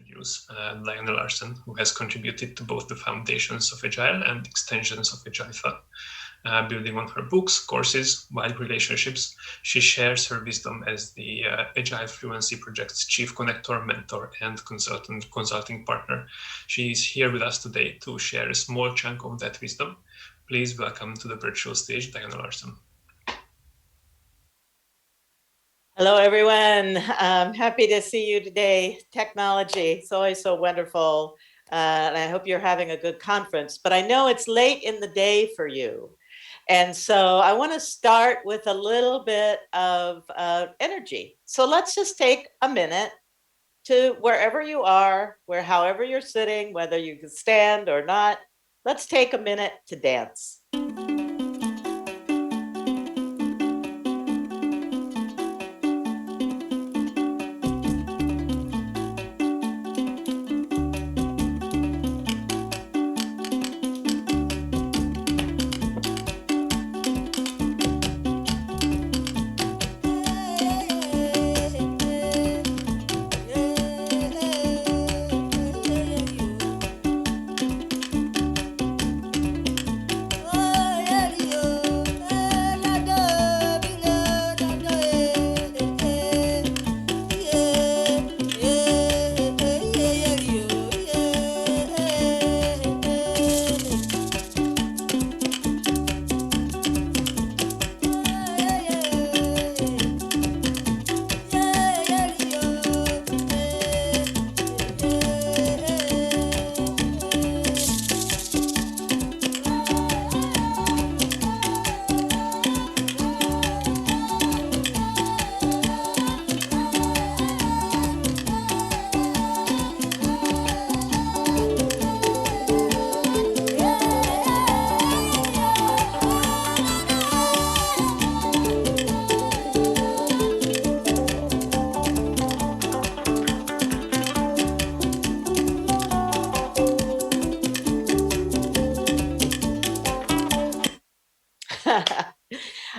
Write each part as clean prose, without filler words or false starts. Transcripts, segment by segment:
introduce Lionel Larsen, who has contributed to both the foundations of Agile and extensions of Agile thought. Building on her books, courses, wide relationships, she shares her wisdom as the Agile Fluency Project's chief connector, mentor, and consulting partner. She is here with us today to share a small chunk of that wisdom. Please welcome to the virtual stage, Diana Larsen. Hello, everyone. I'm happy to see you today. Technology, it's always so wonderful. And I hope you're having a good conference, but I know it's late in the day for you. And so I want to start with a little bit of energy. So let's just take a minute to wherever you are, however you're sitting, whether you can stand or not, let's take a minute to dance.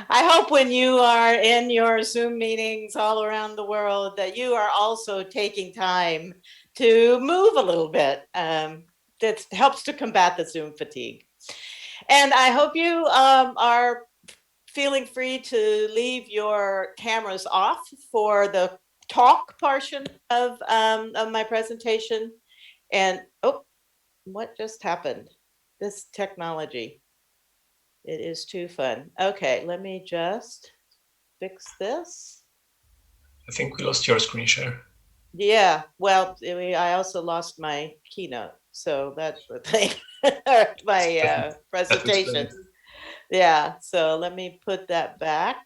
I hope when you are in your Zoom meetings all around the world that you are also taking time to move a little bit. That helps to combat the Zoom fatigue. And I hope you are feeling free to leave your cameras off for the talk portion of my presentation. And oh, what just happened? This technology. It is too fun. Okay, let me just fix this. I think we lost your screen share. Yeah, well, I also lost my keynote, so that's the thing. My presentation. Yeah, so let me put that back.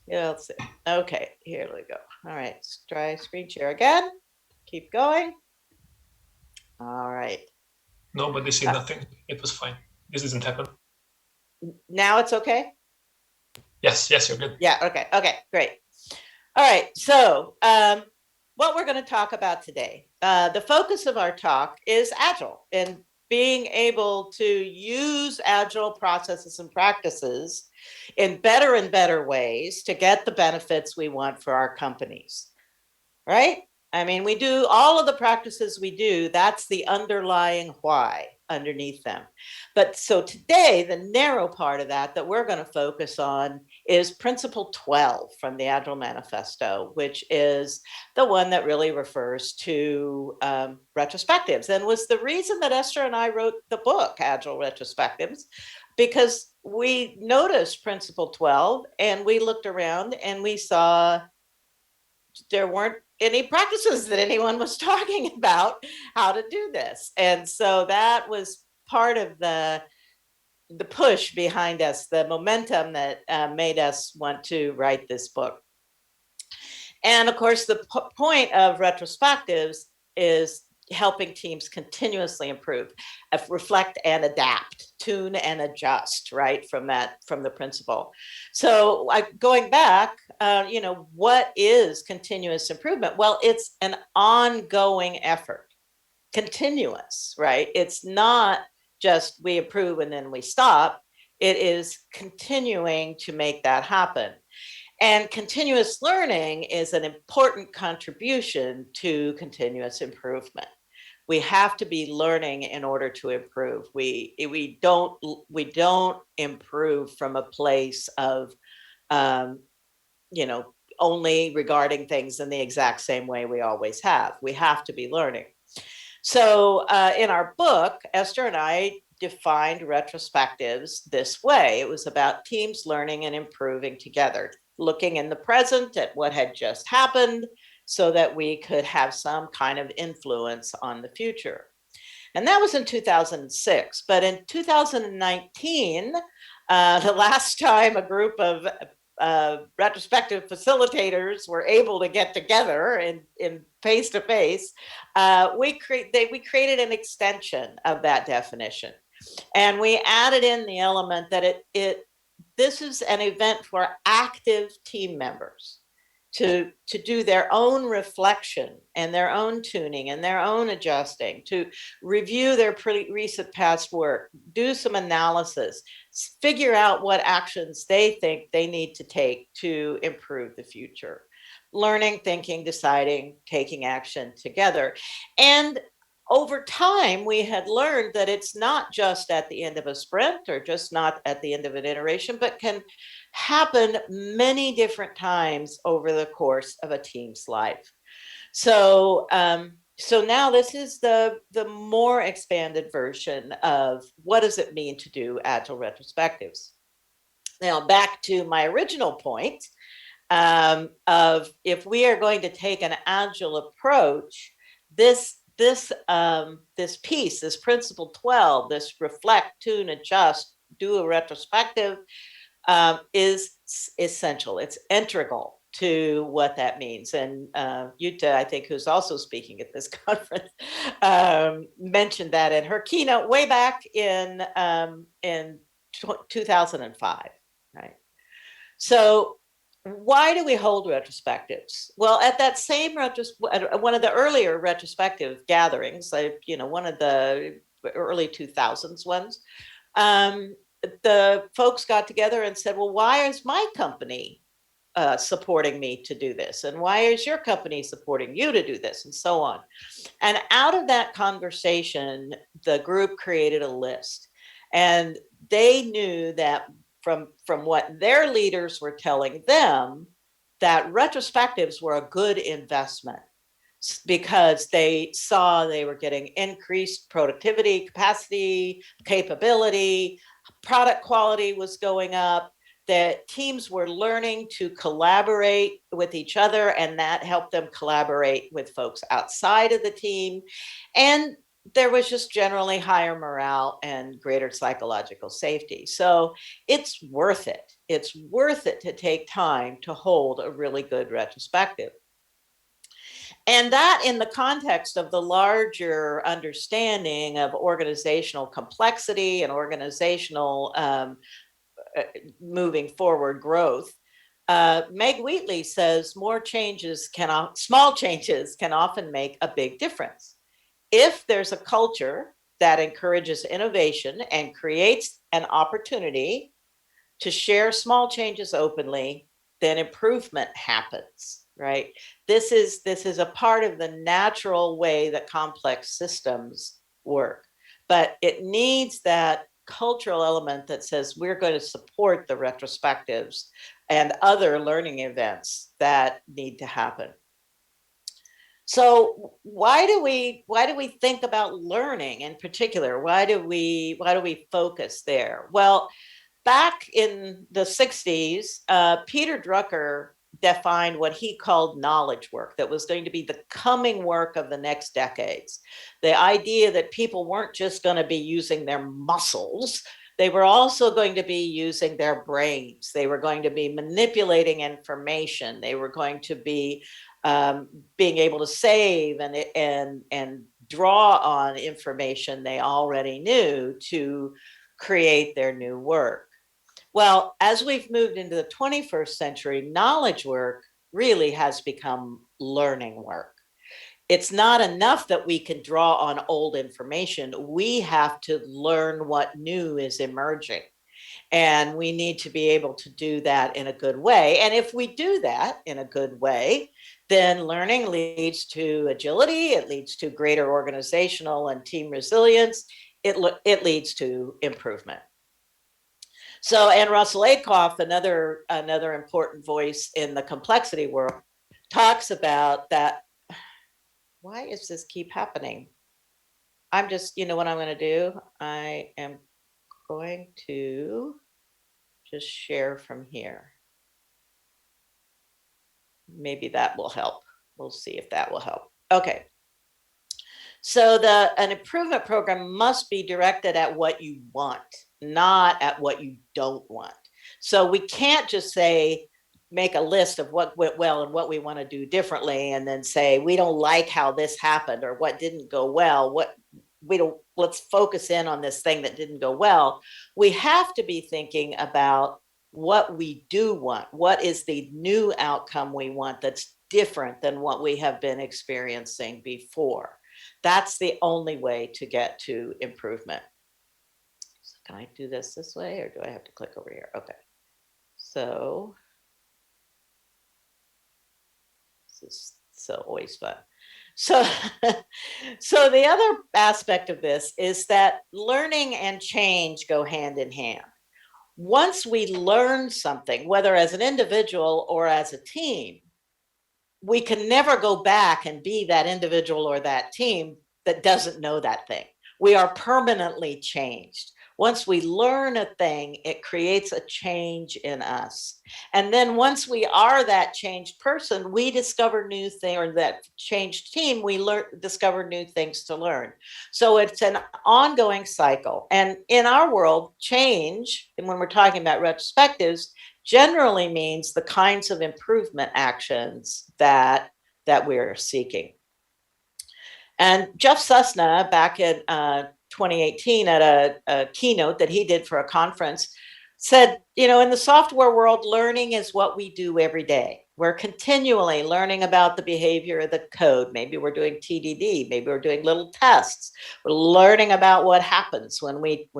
Yeah, let's see. Okay, here we go. All right, let's try screen share again. Keep going. All right. No, but this is nothing. It was fine. This doesn't happen. Now it's okay? Yes, you're good. Yeah, okay, great. All right, so what we're going to talk about today, the focus of our talk is Agile and being able to use Agile processes and practices in better and better ways to get the benefits we want for our companies, right? I mean, we do all of the practices we do, that's the underlying why underneath them. But so today, the narrow part of that we're going to focus on is Principle 12 from the Agile Manifesto, which is the one that really refers to retrospectives, and was the reason that Esther and I wrote the book, Agile Retrospectives, because we noticed Principle 12 and we looked around and we saw there weren't any practices that anyone was talking about how to do this. And so that was part of the push behind us, the momentum that made us want to write this book. And of course, the point of retrospectives is helping teams continuously improve, reflect and adapt, tune and adjust, right, from the principle. So going back, what is continuous improvement? Well, it's an ongoing effort, continuous, right? It's not just we improve and then we stop. It is continuing to make that happen. And continuous learning is an important contribution to continuous improvement. We have to be learning in order to improve. We don't improve from a place of only regarding things in the exact same way we always have. We have to be learning. So in our book, Esther and I defined retrospectives this way. It was about teams learning and improving together, looking in the present at what had just happened so that we could have some kind of influence on the future. And that was in 2006. But in 2019, the last time a group of retrospective facilitators were able to get together in face-to-face, we created an extension of that definition. And we added in the element that this is an event for active team members to do their own reflection and their own tuning and their own adjusting, to review their recent past work, do some analysis, figure out what actions they think they need to take to improve the future. Learning, thinking, deciding, taking action together. And over time, we had learned that it's not just at the end of a sprint or just not at the end of an iteration, but can happen many different times over the course of a team's life. So, so now this is the more expanded version of what does it mean to do Agile retrospectives. Now, back to my original point of if we are going to take an Agile approach, this piece, this principle 12, this reflect, tune, adjust, do a retrospective, is essential. It's integral to what that means. And Jutta, I think, who's also speaking at this conference, mentioned that in her keynote way back in 2005, right? So why do we hold retrospectives? Well, at that same one of the earlier retrospective gatherings, one of the early 2000s ones, the folks got together and said, well, why is my company supporting me to do this? And why is your company supporting you to do this? And so on. And out of that conversation, the group created a list. And they knew that from what their leaders were telling them, that retrospectives were a good investment because they saw they were getting increased productivity, capacity, capability, product quality was going up, that teams were learning to collaborate with each other, and that helped them collaborate with folks outside of the team. And there was just generally higher morale and greater psychological safety. So it's worth it. It's worth it to take time to hold a really good retrospective. And that in the context of the larger understanding of organizational complexity and organizational moving forward growth, Meg Wheatley says small changes can often make a big difference. If there's a culture that encourages innovation and creates an opportunity to share small changes openly, then improvement happens, right? This is a part of the natural way that complex systems work, but it needs that cultural element that says we're going to support the retrospectives and other learning events that need to happen. So why do we think about learning in particular? Why do we focus there? Well, back in the 60s, Peter Drucker defined what he called knowledge work that was going to be the coming work of the next decades. The idea that people weren't just going to be using their muscles, they were also going to be using their brains. They were going to be manipulating information. They were going to be being able to save and draw on information they already knew to create their new work. Well, as we've moved into the 21st century, knowledge work really has become learning work. It's not enough that we can draw on old information. We have to learn what new is emerging. And we need to be able to do that in a good way. And if we do that in a good way, then learning leads to agility, it leads to greater organizational and team resilience, it leads to improvement. So, and Russell Aikoff, another important voice in the complexity world, talks about that. Why does this keep happening? I'm just, you know what I'm going to do? I am going to just share from here. Maybe that will help. We'll see if that will help. Okay. So an improvement program must be directed at what you want, not at what you don't want. So we can't just say, make a list of what went well and what we want to do differently, and then say, we don't like how this happened or what didn't go well. Let's focus in on this thing that didn't go well. We have to be thinking about what we do want. What is the new outcome we want that's different than what we have been experiencing before? That's the only way to get to improvement. So can I do this way, or do I have to click over here? Okay. So this is so always fun. So the other aspect of this is that learning and change go hand in hand. Once we learn something, whether as an individual or as a team, we can never go back and be that individual or that team that doesn't know that thing. We are permanently changed. Once we learn a thing, it creates a change in us. And then once we are that changed person, we discover new things, or that changed team, we discover new things to learn. So it's an ongoing cycle. And in our world, change, and when we're talking about retrospectives, generally means the kinds of improvement actions that we're seeking. And Jeff Sussna, back in 2018 at a keynote that he did for a conference, said, you know, in the software world, learning is what we do every day. We're continually learning about the behavior of the code. Maybe we're doing TDD, maybe we're doing little tests. We're learning about what happens when we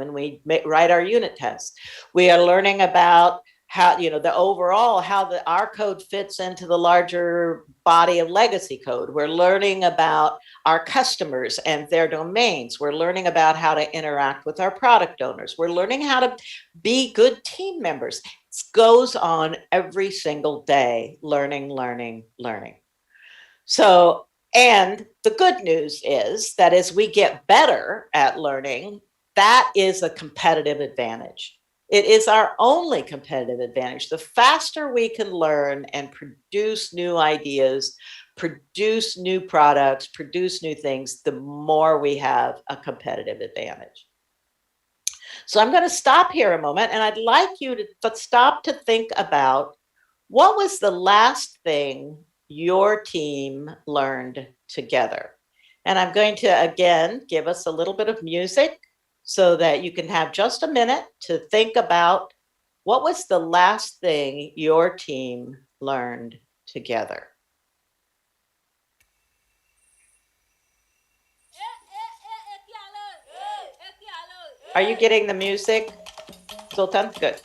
write our unit tests. We are learning about how, you know, the overall, how our code fits into the larger body of legacy code. We're learning about our customers and their domains. We're learning about how to interact with our product owners. We're learning how to be good team members. It goes on every single day, learning, learning, learning. So, and the good news is that as we get better at learning, that is a competitive advantage. It is our only competitive advantage. The faster we can learn and produce new ideas, produce new products, produce new things, the more we have a competitive advantage. So I'm going to stop here a moment, and I'd like you to stop to think about, what was the last thing your team learned together? And I'm going to, again, give us a little bit of music so that you can have just a minute to think about, what was the last thing your team learned together? Are you getting the music, Sultan? Good.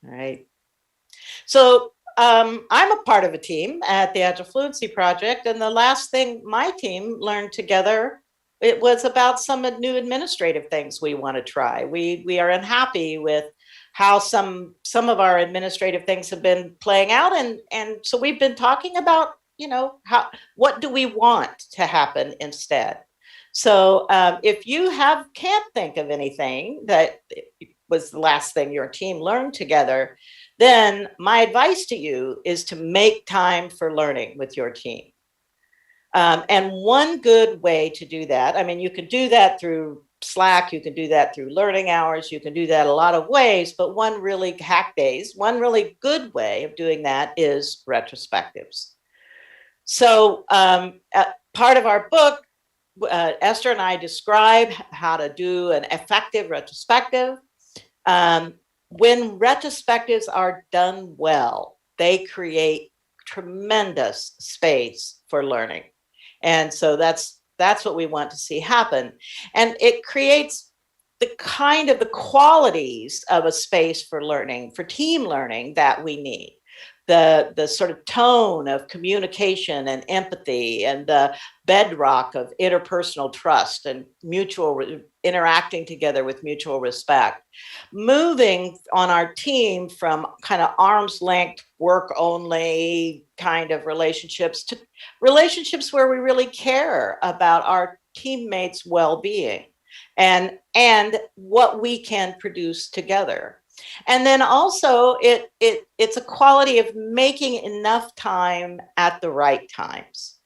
All right. So I'm a part of a team at the Agile Fluency Project, and the last thing my team learned together it was about some new administrative things we want to try. We are unhappy with how some of our administrative things have been playing out, and so we've been talking about, what do we want to happen instead. So if you can't think of anything that was the last thing your team learned together, then my advice to you is to make time for learning with your team. And one good way to do that, I mean, you can do that through Slack, you can do that through learning hours, you can do that a lot of ways, but one really good way of doing that is retrospectives. So part of our book, Esther and I describe how to do an effective retrospective. When retrospectives are done well, they create tremendous space for learning. And so that's what we want to see happen. And it creates the qualities of a space for learning, for team learning, that we need. The sort of tone of communication and empathy, and the bedrock of interpersonal trust and interacting together with mutual respect. Moving on our team from kind of arm's length, work only kind of relationships to relationships where we really care about our teammates' well-being and what we can produce together. And then also it's a quality of making enough time at the right times.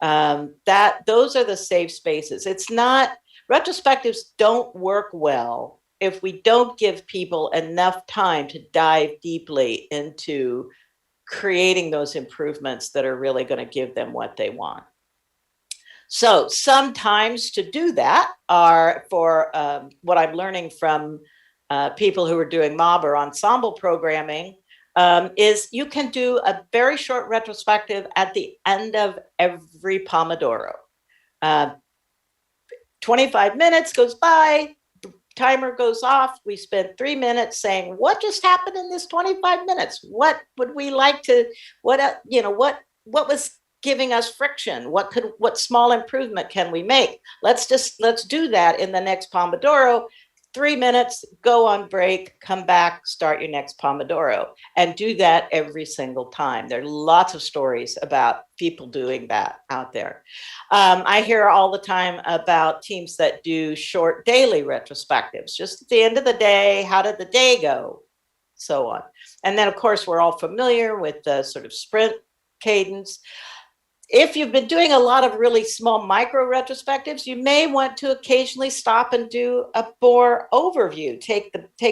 Those are the safe spaces. It's not, retrospectives don't work well if we don't give people enough time to dive deeply into creating those improvements that are really going to give them what they want. So sometimes to do that are for what I'm learning from people who are doing mob or ensemble programming, is you can do a very short retrospective at the end of every Pomodoro. 25 minutes goes by, the timer goes off. We spend 3 minutes saying, what just happened in this 25 minutes? What would we like to, what was giving us friction? What small improvement can we make? Let's do that in the next Pomodoro. 3 minutes, go on break, come back, start your next Pomodoro, and do that every single time. There are lots of stories about people doing that out there. I hear all the time about teams that do short daily retrospectives, just at the end of the day, how did the day go? So on. And then, of course, we're all familiar with the sort of sprint cadence. If you've been doing a lot of really small micro retrospectives, you may want to occasionally stop and do a more overview, take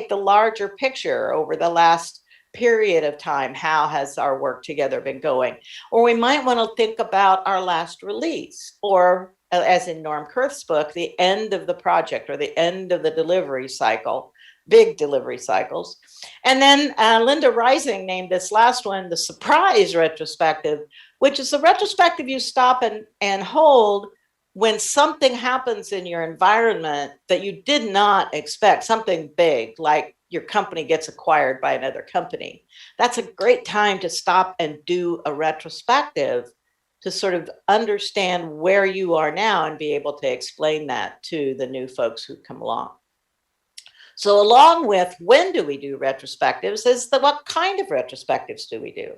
the larger picture over the last period of time. How has our work together been going? Or we might want to think about our last release, or as in Norm Kurth's book, the end of the project or the end of the delivery cycle, big delivery cycles. And then Linda Rising named this last one the surprise retrospective, which is a retrospective you stop and hold when something happens in your environment that you did not expect, something big, like your company gets acquired by another company. That's a great time to stop and do a retrospective to sort of understand where you are now and be able to explain that to the new folks who come along. So along with when do we do retrospectives is what kind of retrospectives do we do?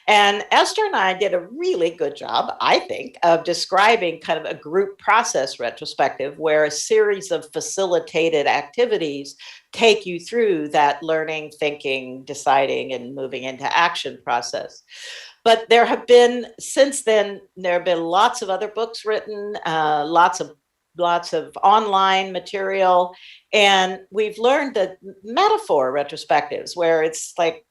And Esther and I did a really good job, I think, of describing kind of a group process retrospective where a series of facilitated activities take you through that learning, thinking, deciding, and moving into action process. But there have been, since then, there have been lots of other books written, lots of online material. And we've learned that metaphor retrospectives, where it's like,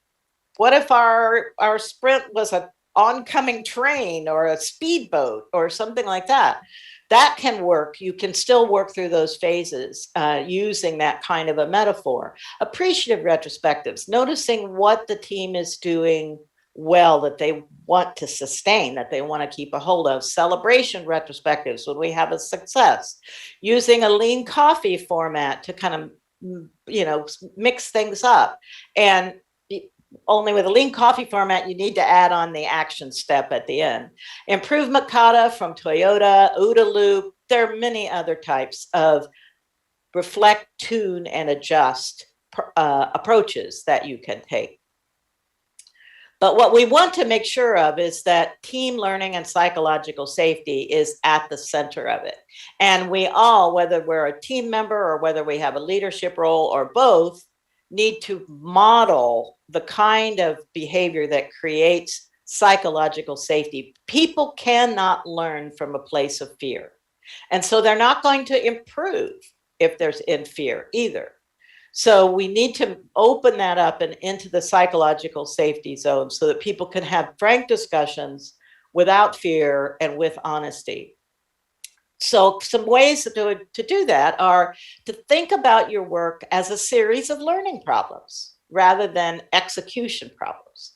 what if our sprint was an oncoming train or a speedboat or something like that? That can work. You can still work through those phases using that kind of a metaphor. Appreciative retrospectives, noticing what the team is doing well, that they want to sustain, that they want to keep a hold of. Celebration retrospectives, when we have a success. Using a lean coffee format to kind of, mix things up. And only with a lean coffee format, you need to add on the action step at the end. Improvement kata from Toyota, OODA loop, there are many other types of reflect, tune, and adjust approaches that you can take. But what we want to make sure of is that team learning and psychological safety is at the center of it. And we all, whether we're a team member or whether we have a leadership role or both, need to model the kind of behavior that creates psychological safety. People cannot learn from a place of fear. And so they're not going to improve if there's in fear either. So we need to open that up and into the psychological safety zone so that people can have frank discussions without fear and with honesty. So some ways to do that are to think about your work as a series of learning problems rather than execution problems.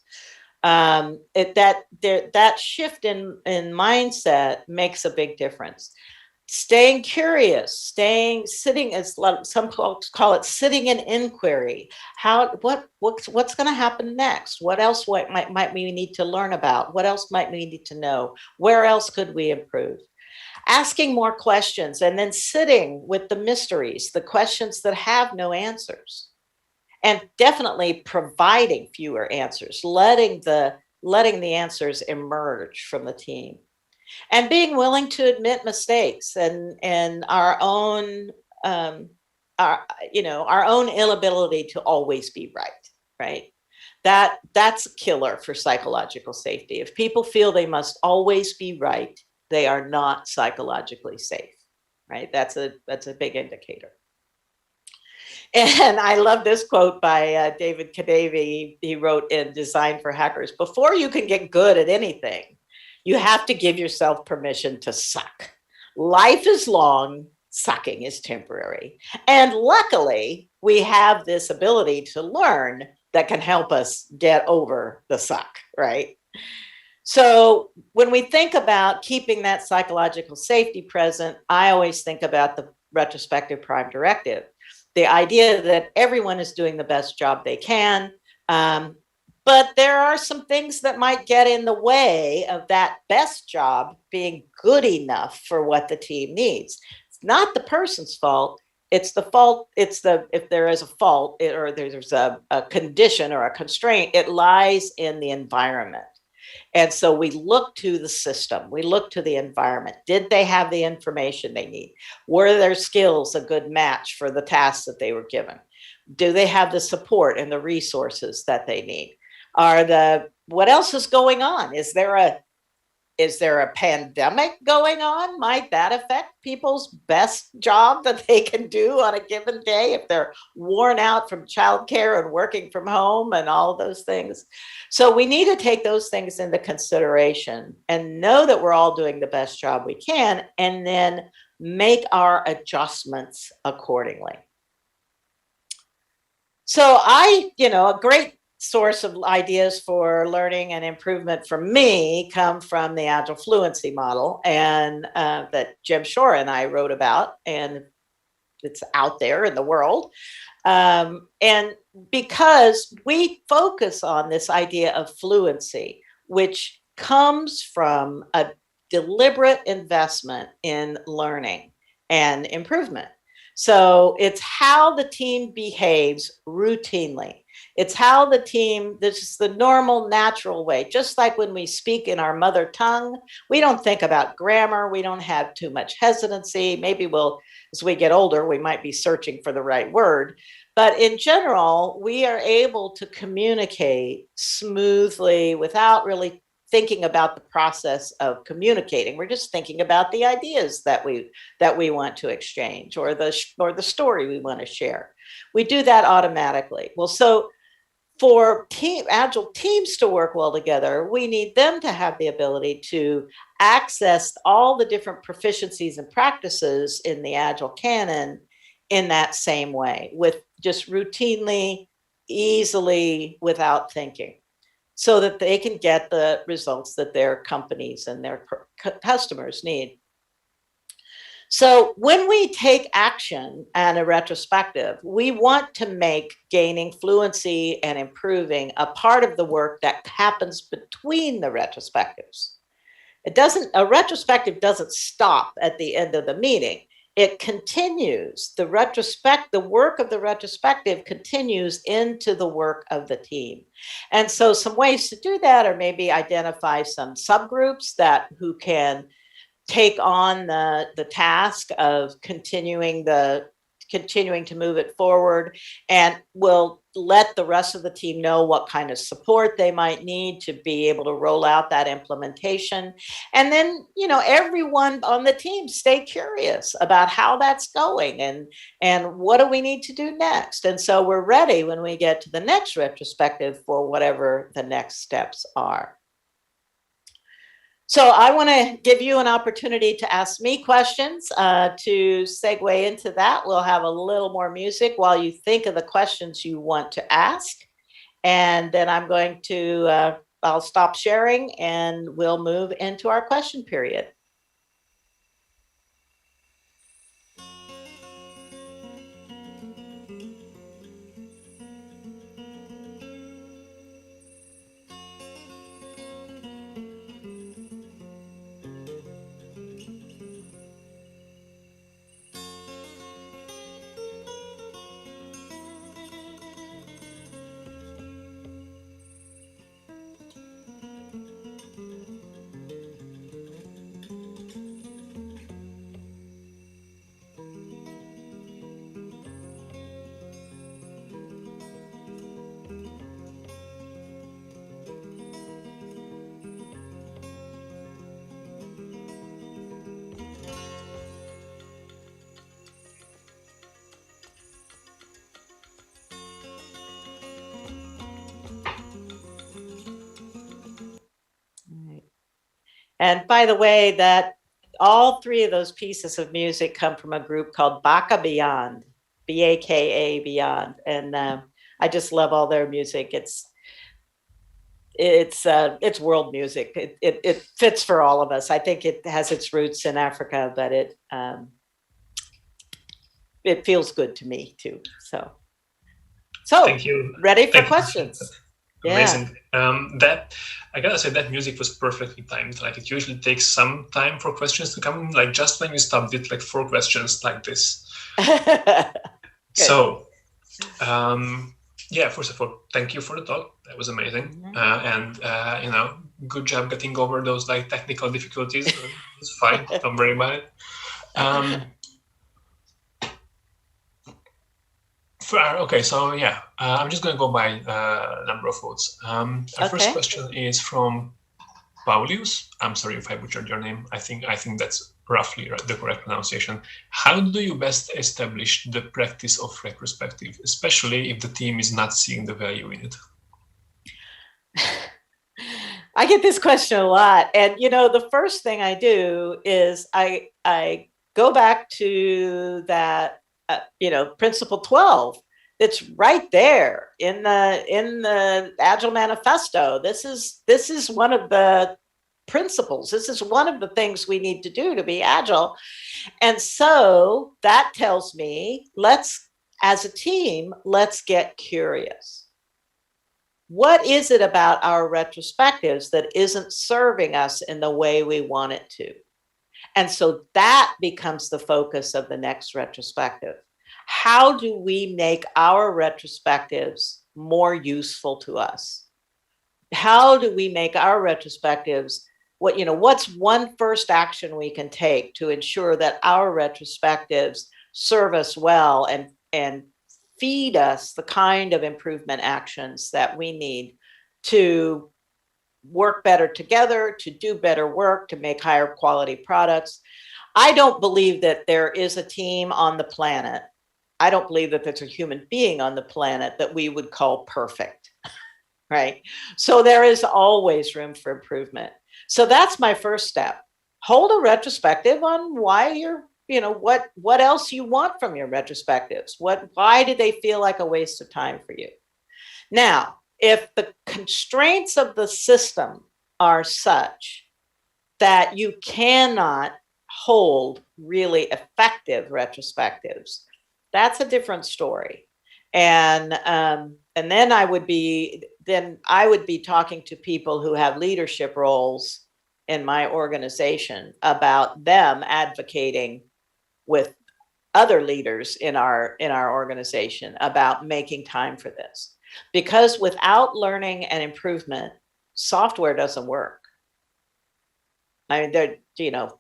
That shift in mindset makes a big difference. Staying curious, sitting, as some folks call it, sitting in inquiry. What's going to happen next? What else might we need to learn about? What else might we need to know? Where else could we improve? Asking more questions and then sitting with the mysteries, the questions that have no answers, and definitely providing fewer answers, letting the answers emerge from the team. And being willing to admit mistakes and our own our own inability to always be right. That's a killer for psychological safety. If people feel they must always be right, they are not psychologically safe, right? That's a big indicator. And I love this quote by David Kadavy. He wrote in Design for Hackers: before you can get good at anything, you have to give yourself permission to suck. Life is long, sucking is temporary. And luckily, we have this ability to learn that can help us get over the suck, right? So when we think about keeping that psychological safety present, I always think about the retrospective prime directive. The idea that everyone is doing the best job they can, but there are some things that might get in the way of that best job being good enough for what the team needs. It's not the person's fault. It's the fault. If there is a fault or there's a condition or a constraint, it lies in the environment. And so we look to the system, we look to the environment. Did they have the information they need? Were their skills a good match for the tasks that they were given? Do they have the support and the resources that they need? What else is going on? Is there a pandemic going on? Might that affect people's best job that they can do on a given day if they're worn out from childcare and working from home and all of those things? So we need to take those things into consideration and know that we're all doing the best job we can, and then make our adjustments accordingly. So a great source of ideas for learning and improvement for me come from the Agile Fluency model, and that Jim Shore and I wrote about, and it's out there in the world. And because we focus on this idea of fluency, which comes from a deliberate investment in learning and improvement. So it's how the team behaves routinely. It's how the team, this is the normal, natural way. Just like when we speak in our mother tongue, we don't think about grammar. We don't have too much hesitancy. Maybe as we get older, we might be searching for the right word. But in general, we are able to communicate smoothly without really thinking about the process of communicating. We're just thinking about the ideas that we want to exchange, or the story we want to share. We do that automatically. Well, so for Agile teams to work well together, we need them to have the ability to access all the different proficiencies and practices in the Agile canon in that same way, with just routinely, easily, without thinking, so that they can get the results that their companies and their customers need. So when we take action at a retrospective, we want to make gaining fluency and improving a part of the work that happens between the retrospectives. A retrospective doesn't stop at the end of the meeting. It continues. The work of the retrospective continues into the work of the team. And so some ways to do that are maybe identify some subgroups who can take on the task of continuing to move it forward, and will let the rest of the team know what kind of support they might need to be able to roll out that implementation. And then, everyone on the team stay curious about how that's going and what do we need to do next. And so we're ready when we get to the next retrospective for whatever the next steps are. So I want to give you an opportunity to ask me questions. To segue into that, we'll have a little more music while you think of the questions you want to ask. And then I'm going to, I'll stop sharing and we'll move into our question period. And by the way, that all three of those pieces of music come from a group called Baka Beyond, BAKA Beyond, and I just love all their music. It's world music. It fits for all of us. I think it has its roots in Africa, but it feels good to me too. So Thank you. Ready for questions? Amazing. That, I gotta say, that music was perfectly timed. Like, it usually takes some time for questions to come in. Like, just when you stopped it, like 4 questions like this. So, yeah, first of all, thank you for the talk. That was amazing. Mm-hmm. And good job getting over those like technical difficulties. It's fine. Don't worry about it. Okay, so yeah, I'm just going to go by number of votes. Our first question is from Paulius. I'm sorry if I butchered your name. I think that's roughly the correct pronunciation. How do you best establish the practice of retrospective, especially if the team is not seeing the value in it? I get this question a lot. And, the first thing I do is I go back to that, principle 12. It's right there in the Agile Manifesto. This is one of the principles. This is one of the things we need to do to be agile. And so that tells me, as a team, let's get curious. What is it about our retrospectives that isn't serving us in the way we want it to? And so that becomes the focus of the next retrospective. How do we make our retrospectives more useful to us? How do we make our retrospectives, what's one first action we can take to ensure that our retrospectives serve us well and feed us the kind of improvement actions that we need to work better together, to do better work, to make higher quality products? I don't believe that there is a team on the planet. I don't believe that there's a human being on the planet that we would call perfect, right? So there is always room for improvement. So that's my first step. Hold a retrospective on why you're, what else you want from your retrospectives. Why did they feel like a waste of time for you? Now, if the constraints of the system are such that you cannot hold really effective retrospectives, that's a different story. And then I would be talking to people who have leadership roles in my organization about them advocating with other leaders in our organization about making time for this. Because without learning and improvement, software doesn't work. I mean,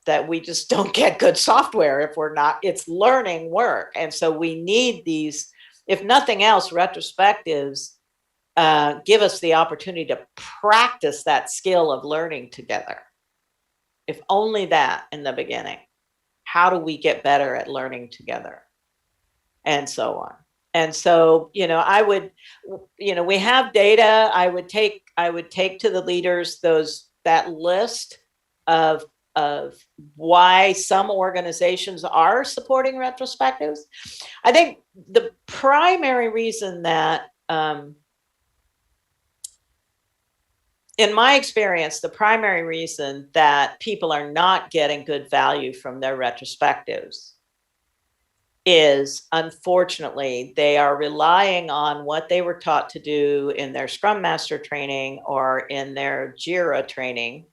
that we just don't get good software if we're not, it's learning work. And so we need these, if nothing else, retrospectives give us the opportunity to practice that skill of learning together. If only that in the beginning. How do we get better at learning together? And so on. And so, I would, we have data. I would take to the leaders that list of why some organizations are supporting retrospectives. I think the primary reason that, in my experience, the primary reason that people are not getting good value from their retrospectives is, unfortunately, they are relying on what they were taught to do in their Scrum Master training or in their Jira training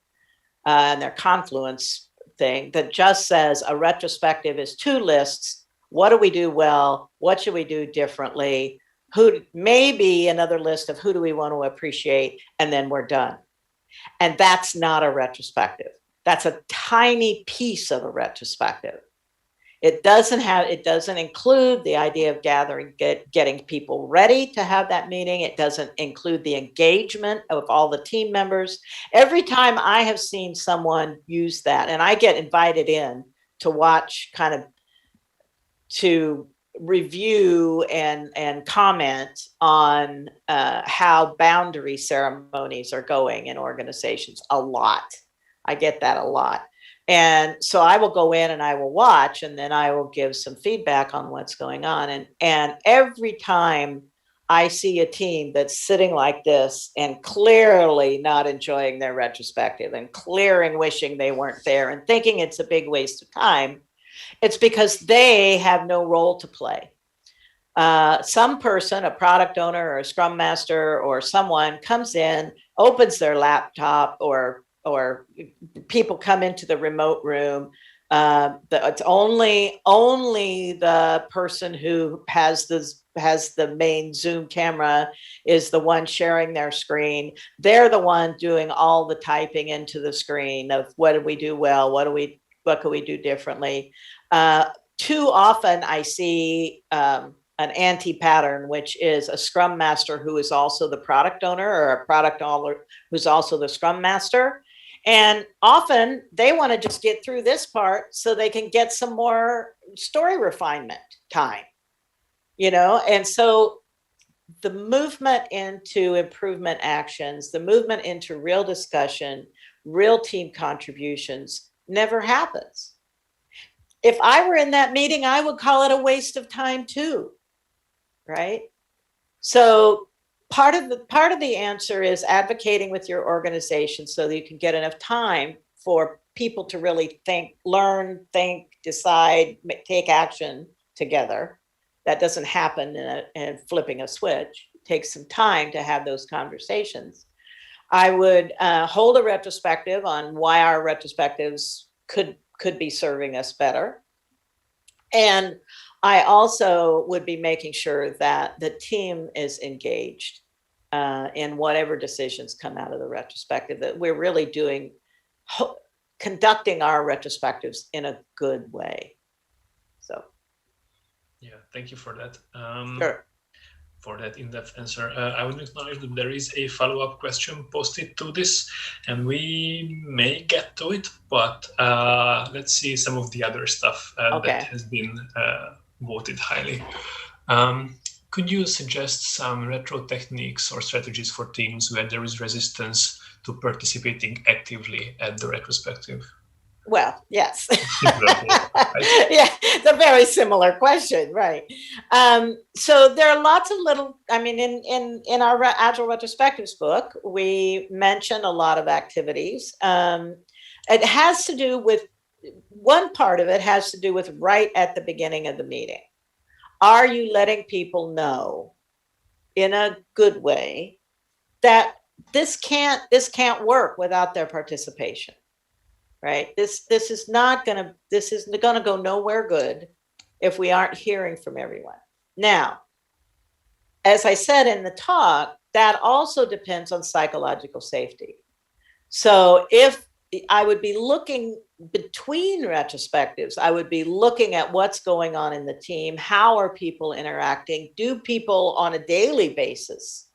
and their Confluence thing that just says a retrospective is 2 lists. What do we do well? What should we do differently? Who, maybe another list of who do we want to appreciate, and then we're done. And that's not a retrospective. That's a tiny piece of a retrospective. It doesn't include the idea of getting people ready to have that meeting. It doesn't include the engagement of all the team members. Every time I have seen someone use that, and I get invited in to watch, kind of to review and comment on how boundary ceremonies are going in organizations a lot. I get that a lot. And so I will go in and I will watch, and then I will give some feedback on what's going on. And every time I see a team that's sitting like this and clearly not enjoying their retrospective and wishing they weren't there and thinking it's a big waste of time, it's because they have no role to play. Some person, a product owner or a Scrum Master or someone, comes in, opens their laptop, or people come into the remote room. It's only the person who has the main Zoom camera is the one sharing their screen. They're the one doing all the typing into the screen of what did we do well, what could we do differently. Too often I see an anti-pattern, which is a Scrum Master who is also the product owner, or a product owner who's also the Scrum Master. And often they want to just get through this part so they can get some more story refinement time, and so the movement into improvement actions, the movement into real discussion, real team contributions never happens. If I were in that meeting, I would call it a waste of time too, right? So part of the answer is advocating with your organization so that you can get enough time for people to really think, learn, decide, take action together. That doesn't happen in flipping a switch. It takes some time to have those conversations. I would hold a retrospective on why our retrospectives could be serving us better. And I also would be making sure that the team is engaged in whatever decisions come out of the retrospective, that we're really conducting our retrospectives in a good way. So. Yeah, thank you for that. Sure. For that in-depth answer. I would acknowledge that there is a follow-up question posted to this, and we may get to it, but let's see some of the other stuff that has been voted highly. Could you suggest some retro techniques or strategies for teams where there is resistance to participating actively at the retrospective? Well, yes. Yeah, it's a very similar question, right? So there are lots of little, in our Agile Retrospectives book, we mention a lot of activities. It has to do with, one part of it has to do with right at the beginning of the meeting. Are you letting people know in a good way that this can't work without their participation? right? This is going to go nowhere good if we aren't hearing from everyone. Now, as I said in the talk, that also depends on psychological safety. So if I would be looking between retrospectives, I would be looking at what's going on in the team. How are people interacting? Do people on a daily basis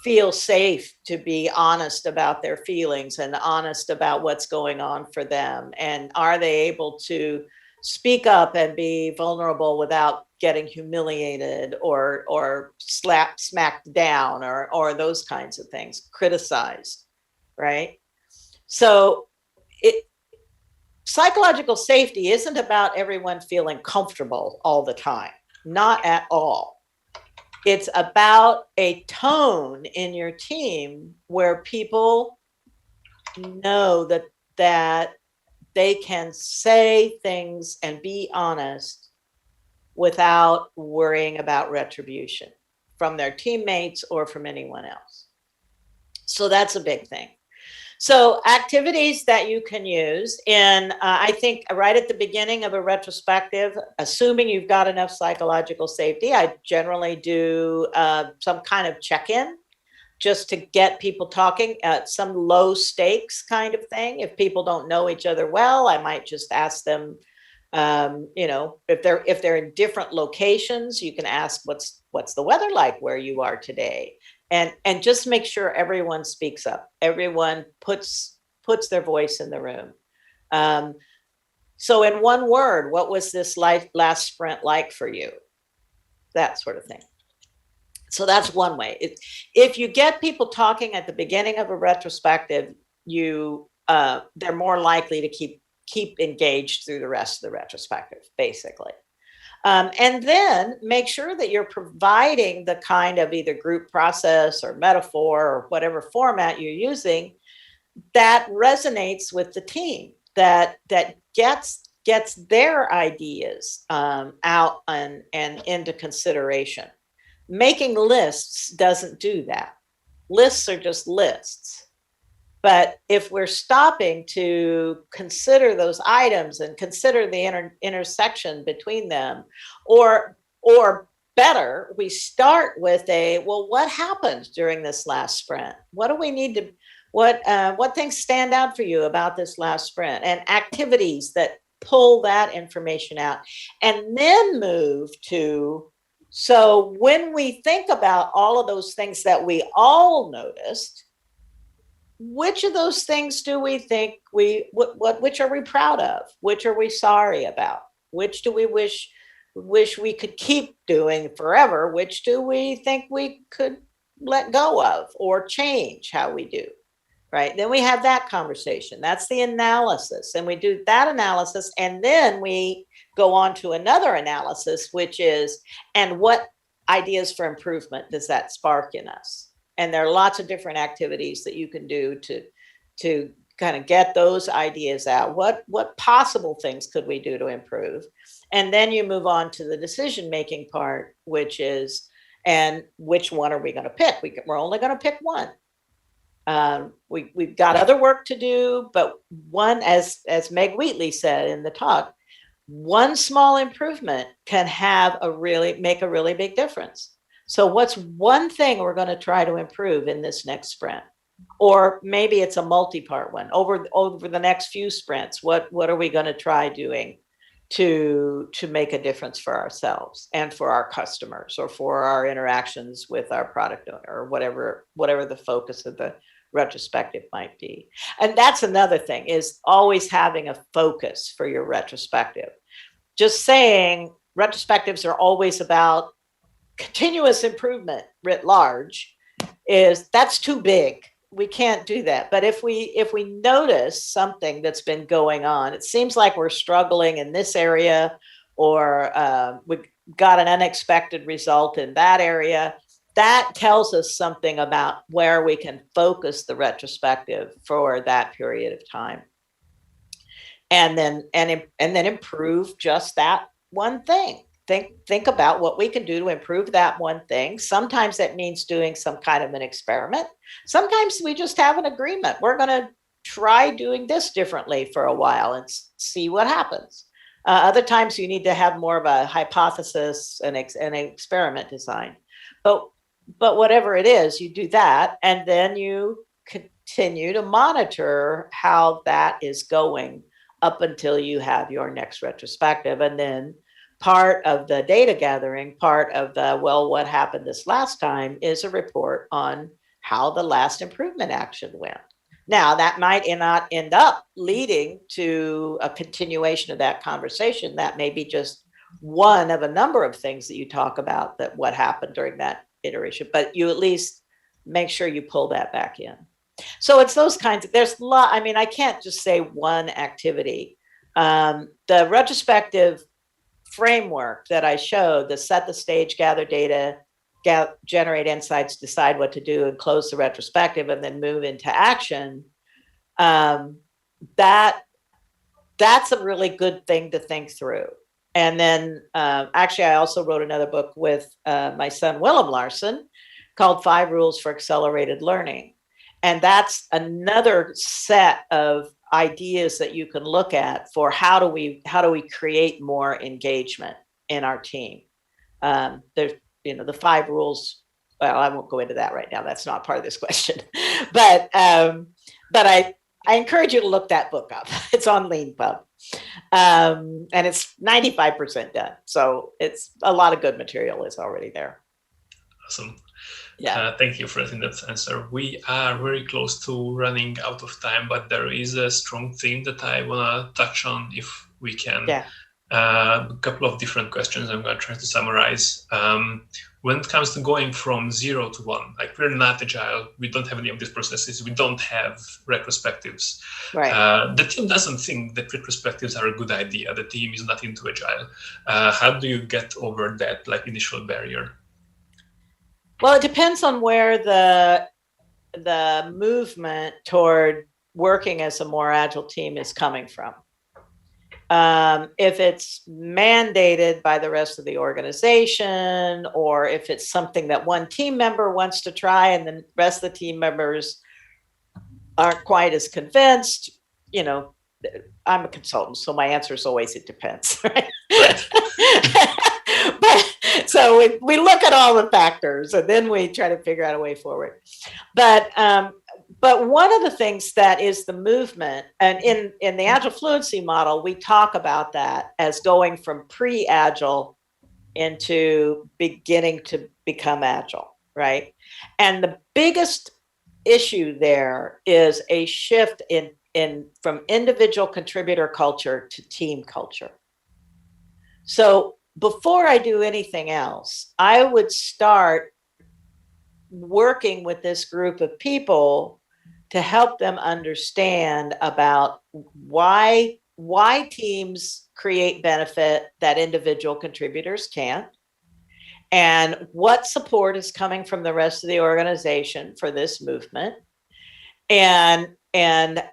feel safe to be honest about their feelings and honest about what's going on for them? And are they able to speak up and be vulnerable without getting humiliated or smacked down or those kinds of things, criticized, right? So psychological safety isn't about everyone feeling comfortable all the time, not at all. It's about a tone in your team where people know that they can say things and be honest without worrying about retribution from their teammates or from anyone else. So that's a big thing. So activities that you can use in, I think right at the beginning of a retrospective, assuming you've got enough psychological safety, I generally do some kind of check-in just to get people talking, some low stakes kind of thing. If people don't know each other well, I might just ask them, if they're in different locations, you can ask what's the weather like where you are today. And just make sure everyone speaks up. Everyone puts their voice in the room. So in one word, what was this last sprint like for you? That sort of thing. So that's one way. If you get people talking at the beginning of a retrospective, they're more likely to keep engaged through the rest of the retrospective, basically. And then make sure that you're providing the kind of either group process or metaphor or whatever format you're using that resonates with the team, that gets their ideas out and into consideration. Making lists doesn't do that. Lists are just lists. But if we're stopping to consider those items and consider the intersection between them, or better, we start with what happened during this last sprint? What do we need to, what things stand out for you about this last sprint? And activities that pull that information out. And then move to, so when we think about all of those things that we all noticed, which of those things do we think which are we proud of? Which are we sorry about? Which do we wish we could keep doing forever? Which do we think we could let go of or change how we do? Right? Then we have that conversation. That's the analysis. And we do that analysis. And then we go on to another analysis, which is, and what ideas for improvement does that spark in us? And there are lots of different activities that you can do to kind of get those ideas out. What possible things could we do to improve? And then you move on to the decision-making part, which is, and which one are we going to pick? We're only going to pick one. We've got other work to do, but one, as Meg Wheatley said in the talk, one small improvement can make a really big difference. So what's one thing we're going to try to improve in this next sprint? Or maybe it's a multi-part one. Over the next few sprints, what are we going to try doing to make a difference for ourselves and for our customers, or for our interactions with our product owner, or whatever the focus of the retrospective might be. And that's another thing, is always having a focus for your retrospective. Just saying retrospectives are always about continuous improvement writ large, that's too big. We can't do that. But if we notice something that's been going on, it seems like we're struggling in this area, or we got an unexpected result in that area, that tells us something about where we can focus the retrospective for that period of time. And then improve just that one thing. Think about what we can do to improve that one thing. Sometimes that means doing some kind of an experiment. Sometimes we just have an agreement. We're going to try doing this differently for a while and see what happens. Other times you need to have more of a hypothesis and an experiment design. But whatever it is, you do that, and then you continue to monitor how that is going up until you have your next retrospective. And then part of the data gathering, part of the, well, what happened this last time, is a report on how the last improvement action went. Now, that might not end up leading to a continuation of that conversation. That may be just one of a number of things that you talk about, that what happened during that iteration, but you at least make sure you pull that back in. So it's those kinds of, there's a lot. I mean, I can't just say one activity. The retrospective framework that I showed, the set the stage, gather data, generate insights, decide what to do, and close the retrospective, and then move into action. That's a really good thing to think through. And then actually, I also wrote another book with my son, Willem Larsen, called 5 Rules for Accelerated Learning. And that's another set of ideas that you can look at for how do we create more engagement in our team. There's, the 5 rules. Well, I won't go into that right now. That's not part of this question. But I encourage you to look that book up. It's on LeanPub. And it's 95% done. So it's a lot of good material is already there. Awesome. Yeah. Thank you for that in-depth answer. We are very close to running out of time, but there is a strong theme that I want to touch on if we can. Yeah. A couple of different questions I'm going to try to summarize. When it comes to going from 0 to 1, like we're not agile, we don't have any of these processes, we don't have retrospectives. Right. The team doesn't think that retrospectives are a good idea. The team is not into agile. How do you get over that initial barrier? Well, it depends on where the movement toward working as a more agile team is coming from. If it's mandated by the rest of the organization, or if it's something that one team member wants to try and the rest of the team members aren't quite as convinced, I'm a consultant, so my answer is always it depends, right? So we look at all the factors and then we try to figure out a way forward. But one of the things that is the movement, and in the Agile Fluency model, we talk about that as going from pre-Agile into beginning to become Agile, right? And the biggest issue there is a shift from individual contributor culture to team culture. So before I do anything else, I would start working with this group of people to help them understand about why teams create benefit that individual contributors can't, and what support is coming from the rest of the organization for this movement, and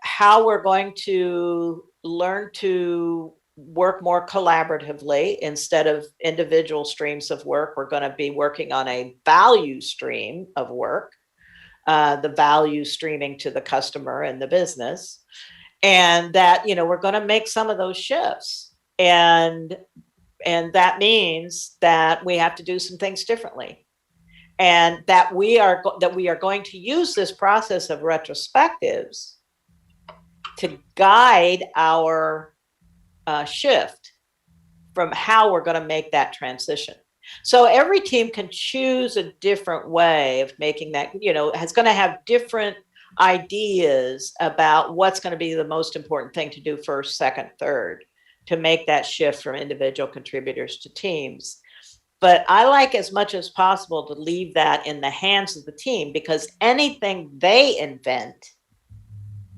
how we're going to learn to work more collaboratively instead of individual streams of work. We're going to be working on a value stream of work, the value streaming to the customer and the business, and that we're going to make some of those shifts, and that means that we have to do some things differently, and that we are going to use this process of retrospectives to guide our shift from how we're going to make that transition. So every team can choose a different way of making that, is going to have different ideas about what's going to be the most important thing to do first, second, third, to make that shift from individual contributors to teams. But I like as much as possible to leave that in the hands of the team, because anything they invent,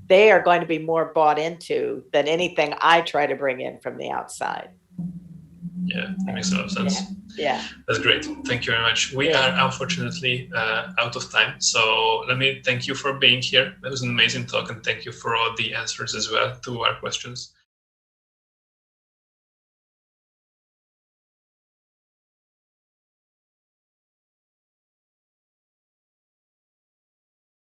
they are going to be more bought into than anything I try to bring in from the outside. Yeah, that makes a lot of sense. Yeah. That's great. Thank you very much. We are unfortunately out of time. So let me thank you for being here. That was an amazing talk, and thank you for all the answers as well to our questions.